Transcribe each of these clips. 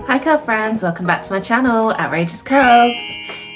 Hi curl friends, welcome back to my channel, Outrageous Curls.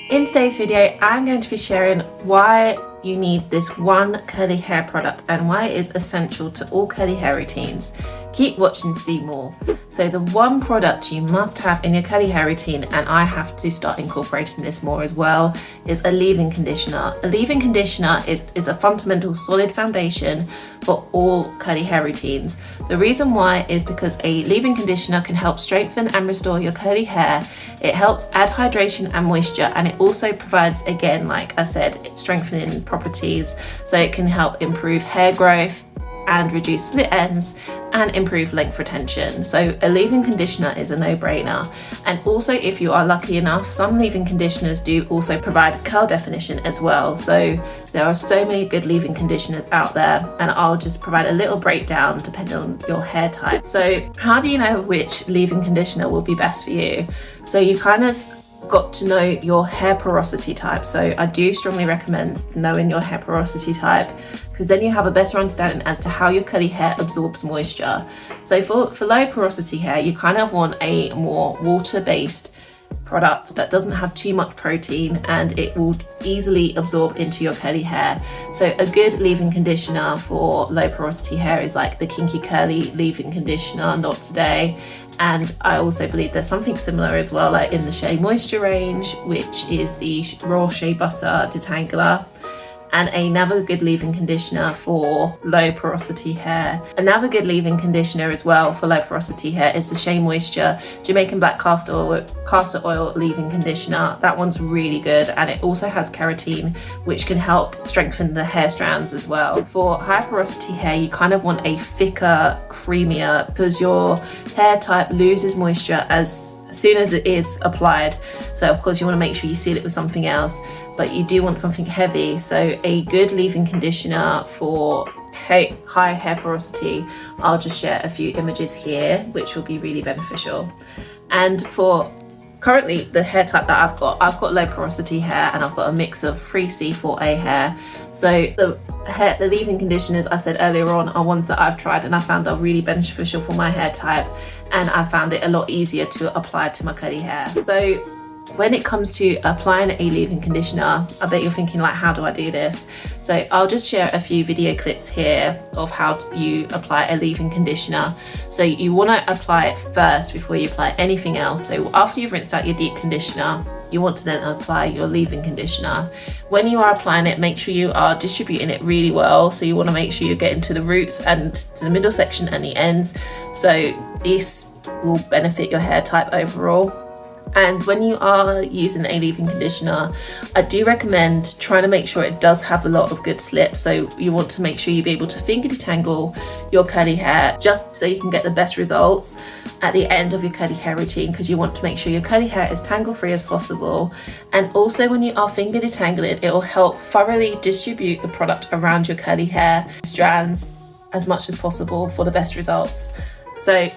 In today's video, I'm going to be sharing why you need this one curly hair product and why it is essential to all curly hair routines. Keep watching to see more. So the one product you must have in your curly hair routine, and I have to start incorporating this more as well, is a leave-in conditioner. A leave-in conditioner is a fundamental solid foundation for all curly hair routines. The reason why is because a leave-in conditioner can help strengthen and restore your curly hair. It helps add hydration and moisture, and it also provides, again, like I said, strengthening properties. So it can help improve hair growth and reduce split ends and improve length retention. So a leave-in conditioner is a no-brainer. And also, if you are lucky enough, some leave-in conditioners do also provide curl definition as well. So there are so many good leave-in conditioners out there, and I'll just provide a little breakdown depending on your hair type. So how do you know which leave-in conditioner will be best for you? So you kind of got to know your hair porosity type. So I do strongly recommend knowing your hair porosity type, because then you have a better understanding as to how your curly hair absorbs moisture. So for low porosity hair, you kind of want a more water-based product that doesn't have too much protein and it will easily absorb into your curly hair. So a good leave-in conditioner for low porosity hair is like the Kinky Curly Leave-in Conditioner Knot Today. And I also believe there's something similar as well, like in the Shea Moisture range, which is the raw shea butter detangler. And another good leave-in conditioner for low porosity hair. Another good leave-in conditioner as well for low porosity hair is the Shea Moisture Jamaican Black Castor Oil Leave-in Conditioner. That one's really good, and it also has keratin, which can help strengthen the hair strands as well. For high porosity hair, you kind of want a thicker, creamier, because your hair type loses moisture as soon as it is applied. So of course you want to make sure you seal it with something else, but you do want something heavy. So a good leave-in conditioner for high hair porosity, I'll just share a few images here which will be really beneficial. And for currently the hair type that I've got low porosity hair, and I've got a mix of frizzy for A hair. So the leave-in conditioners I said earlier on are ones that I've tried and I found are really beneficial for my hair type, and I found it a lot easier to apply to my curly hair. So when it comes to applying a leave-in conditioner, I bet you're thinking, like, how do I do this? So I'll just share a few video clips here of how you apply a leave-in conditioner. So you want to apply it first before you apply anything else. So after you've rinsed out your deep conditioner, you want to then apply your leave-in conditioner. When you are applying it, make sure you are distributing it really well. So you want to make sure you're getting to the roots and to the middle section and the ends. So this will benefit your hair type overall. And when you are using a leave-in conditioner, I do recommend trying to make sure it does have a lot of good slip. So you want to make sure you be able to finger detangle your curly hair, just so you can get the best results at the end of your curly hair routine, because you want to make sure your curly hair is tangle free as possible. And also when you are finger detangling, it will help thoroughly distribute the product around your curly hair strands as much as possible for the best results. So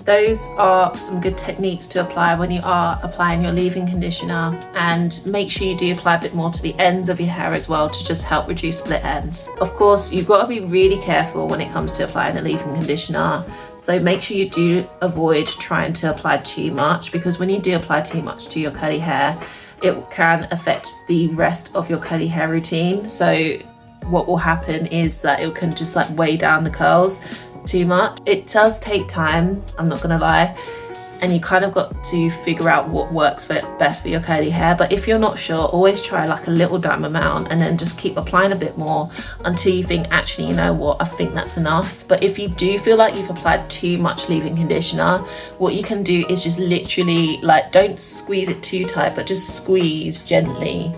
those are some good techniques to apply when you are applying your leave-in conditioner, and make sure you do apply a bit more to the ends of your hair as well to just help reduce split ends. Of course, you've got to be really careful when it comes to applying a leave-in conditioner. So make sure you do avoid trying to apply too much, because when you do apply too much to your curly hair, it can affect the rest of your curly hair routine. So what will happen is that it can just like weigh down the curls too much. It does take time, I'm not gonna lie, and you kind of got to figure out what works best for your curly hair. But if you're not sure, always try like a little damn amount and then just keep applying a bit more until you think, actually, you know what, I think that's enough. But if you do feel like you've applied too much leave-in conditioner, what you can do is just literally, like, don't squeeze it too tight, but just squeeze gently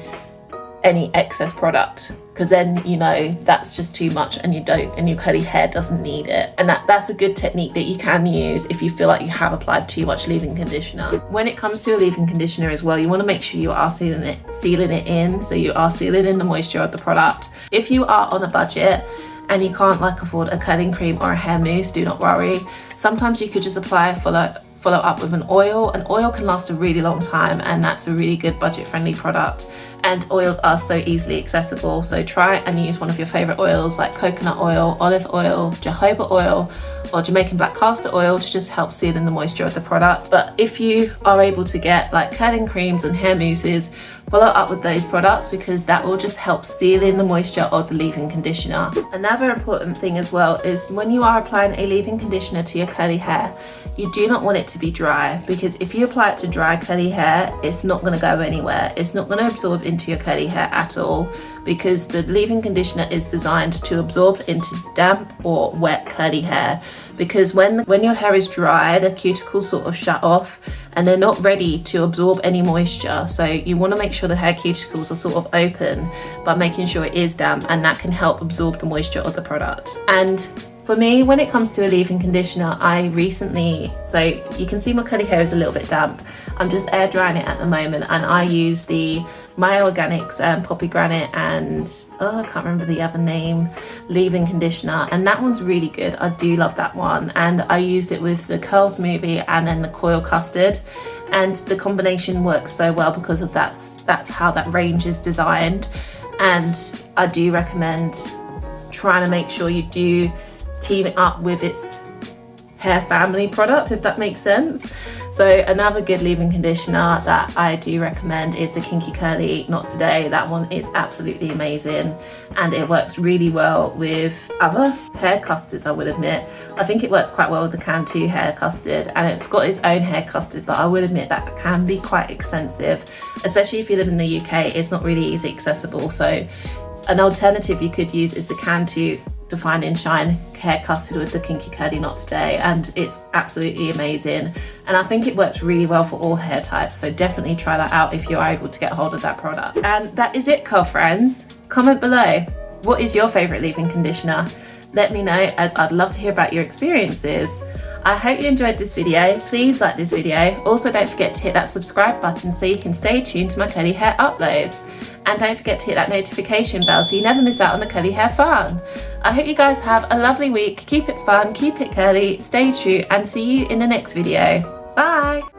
any excess product, because then you know that's just too much and your curly hair doesn't need it. And that's a good technique that you can use if you feel like you have applied too much leave-in conditioner. When it comes to a leave-in conditioner as well, you want to make sure you are sealing it in, so you are sealing in the moisture of the product. If you are on a budget and you can't afford a curling cream or a hair mousse, do not worry. Sometimes you could just follow up with an oil. An oil can last a really long time, and that's a really good budget-friendly product. and oils are so easily accessible. So try and use one of your favorite oils like coconut oil, olive oil, jojoba oil, or Jamaican black castor oil to just help seal in the moisture of the product. But if you are able to get like curling creams and hair mousses, follow up with those products because that will just help seal in the moisture of the leave-in conditioner. Another important thing as well is when you are applying a leave-in conditioner to your curly hair, you do not want it to be dry, because if you apply it to dry curly hair, it's not going to go anywhere. It's not going to absorb into your curly hair at all, because the leave-in conditioner is designed to absorb into damp or wet curly hair. Because when your hair is dry, the cuticles sort of shut off and they're not ready to absorb any moisture. So you want to make sure the hair cuticles are sort of open by making sure it is damp, and that can help absorb the moisture of the product. And for me, when it comes to a leave-in conditioner, so you can see my curly hair is a little bit damp. I'm just air drying it at the moment, and I use the My Organics Poppy Granite and I can't remember the other name, leave-in conditioner, and that one's really good. I do love that one, and I used it with the Curl Smoothie and then the Coil Custard, and the combination works so well because of that's how that range is designed. And I do recommend trying to make sure you do team it up with its hair family product, if that makes sense. So another good leave-in conditioner that I do recommend is the Kinky Curly Knot Today. That one is absolutely amazing, and it works really well with other hair custards, I would admit. I think it works quite well with the Cantu hair custard, and it's got its own hair custard, but I would admit that can be quite expensive, especially if you live in the UK. It's not really easy accessible. So an alternative you could use is the Cantu Define and Shine hair custard with the Kinky Curly Knot Today, and it's absolutely amazing, and I think it works really well for all hair types. So definitely try that out if you're able to get hold of that product. And that is it, curl friends. Comment below, what is your favorite leave-in conditioner? Let me know, as I'd love to hear about your experiences. I hope you enjoyed this video. Please like this video. Also, don't forget to hit that subscribe button so you can stay tuned to my curly hair uploads. And don't forget to hit that notification bell so you never miss out on the curly hair fun. I hope you guys have a lovely week. Keep it fun, keep it curly, stay true, and see you in the next video. Bye!